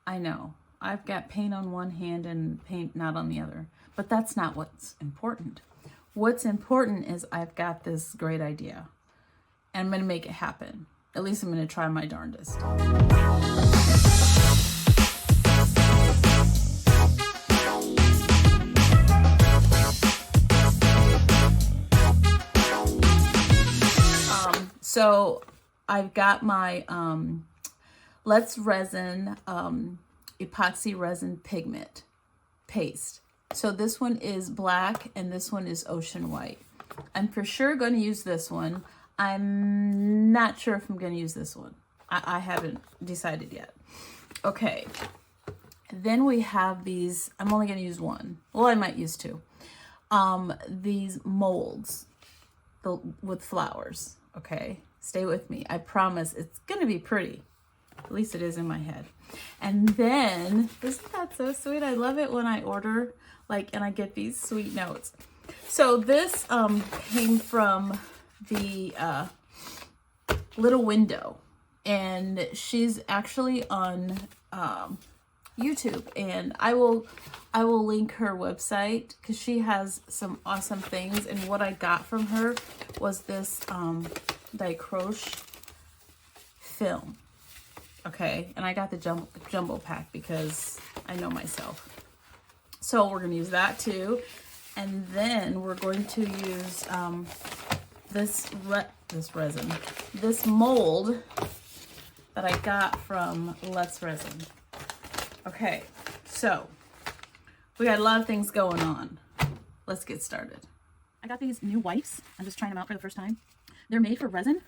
I know. I've got paint on one hand and paint not on the other. But that's not what's important. What's important is I've got this great idea. And I'm going to make it happen. At least I'm going to try my darndest. So I've got my Let's Resin epoxy resin pigment paste. So this one is black and this one is ocean white. I'm for sure going to use this one. I'm not sure if I'm going to use this one. I haven't decided yet. Okay. Then we have these. I'm only going to use one. Well, I might use two. These molds with flowers. Okay. Stay with me. I promise it's going to be pretty. At least it is in my head. And then, isn't that so sweet? I love it when I order, and I get these sweet notes. So this came from the Little Window, and she's actually on YouTube, and I will link her website because she has some awesome things. And what I got from her was this Dichro-ISH Film. Okay, and I got the jumbo pack because I know myself. So we're going to use that too. And then we're going to use this resin, this mold that I got from Let's Resin. Okay, so we got a lot of things going on. Let's get started. I got these new wipes. I'm just trying them out for the first time. They're made for resin,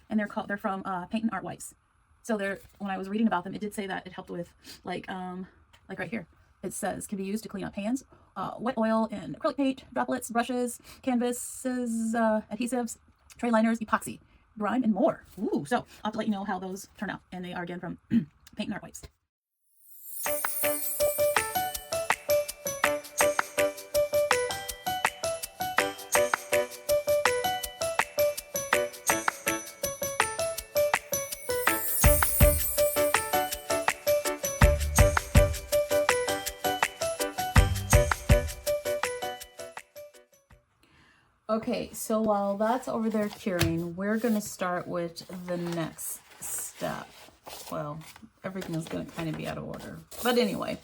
and they're from Paint and Art Wipes. So when I was reading about them, it did say that it helped with like right here. It says can be used to clean up hands, wet oil and acrylic paint, droplets, brushes, canvases, adhesives, tray liners, epoxy, grime, and more. Ooh, so I'll have to let you know how those turn out. And they are again from Paint and Art Wipes. Okay, so while that's over there curing, we're going to start with the next step. Well, everything is going to kind of be out of order. But anyway,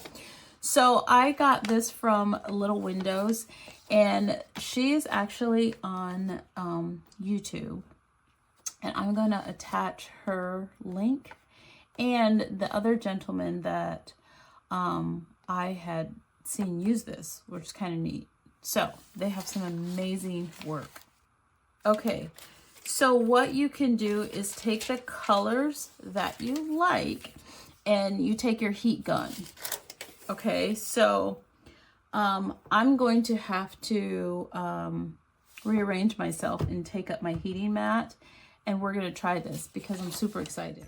so I got this from Little Windows, and she is actually on YouTube. And I'm going to attach her link and the other gentleman that I had seen use this, which is kind of neat. So they have some amazing work. Okay, so what you can do is take the colors that you like and you take your heat gun. Okay, so I'm going to have to rearrange myself and take up my heating mat, and we're going to try this because I'm super excited.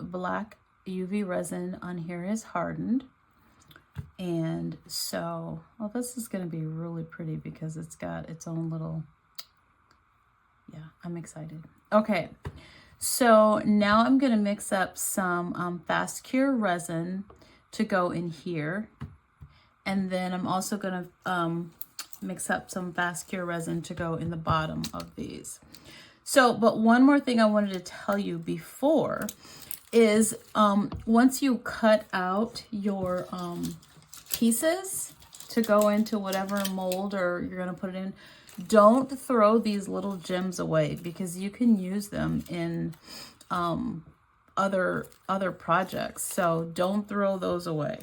black UV resin on here is hardened. And so, well, this is going to be really pretty because it's got its own little, yeah, I'm excited. Okay, so now I'm going to mix up some fast cure resin to go in here. And then I'm also going to mix up some fast cure resin to go in the bottom of these. So, but one more thing I wanted to tell you before is once you cut out your pieces to go into whatever mold or you're going to put it in, don't throw these little gems away because you can use them in other projects. So don't throw those away.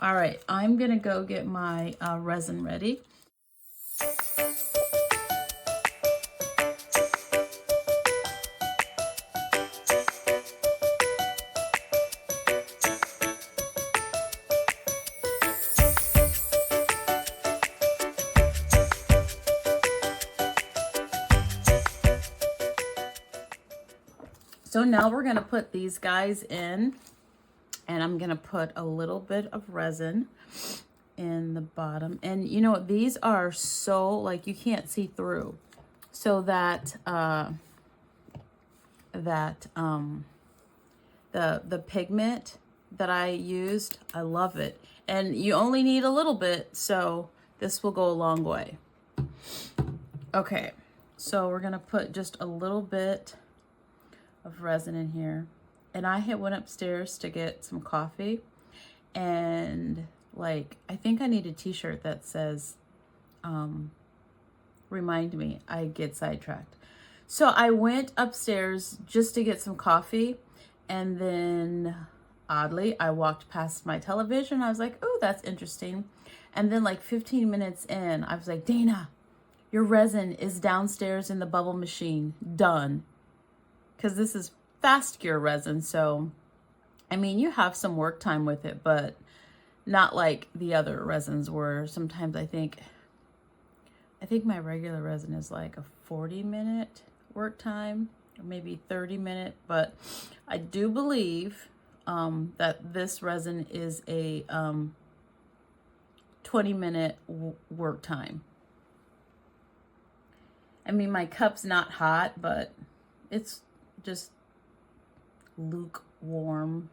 All right, I'm going to go get my resin ready. So now we're going to put these guys in, and I'm going to put a little bit of resin in the bottom. And you know, these are so, like, you can't see through. So that the pigment that I used, I love it. And you only need a little bit, so this will go a long way. Okay, so we're going to put just a little bit of resin in here. And I went upstairs to get some coffee, and like, I think I need a t-shirt that says remind me. I get sidetracked. So I went upstairs just to get some coffee, and then oddly I walked past my television. I was like, oh, that's interesting. And then like 15 minutes in, I was like, Dana, your resin is downstairs in the bubble machine, done. Because this is fast cure resin, so I mean, you have some work time with it, but not like the other resins where sometimes I think my regular resin is like a 40-minute work time, or maybe 30-minute, but I do believe that this resin is a 20-minute work time. I mean, my cup's not hot, but it's just lukewarm,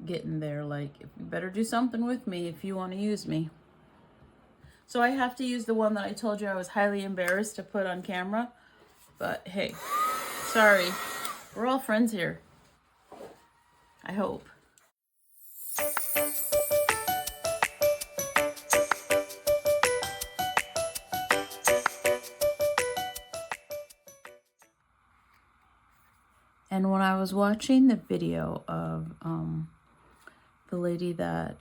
getting there. Like, you better do something with me if you want to use me. So I have to use the one that I told you I was highly embarrassed to put on camera, but hey, sorry, we're all friends here, I hope. And when I was watching the video of the lady that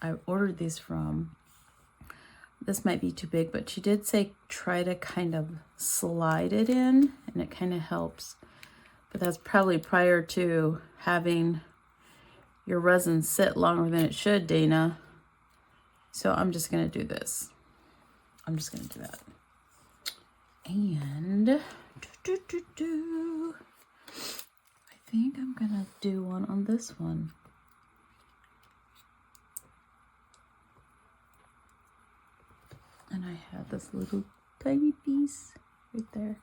I ordered these from, this might be too big, but she did say try to kind of slide it in, and it kind of helps. But that's probably prior to having your resin sit longer than it should, Dana. So I'm just going to do this. I'm just going to do that. And I think I'm gonna do one on this one. And I have this little tiny piece right there.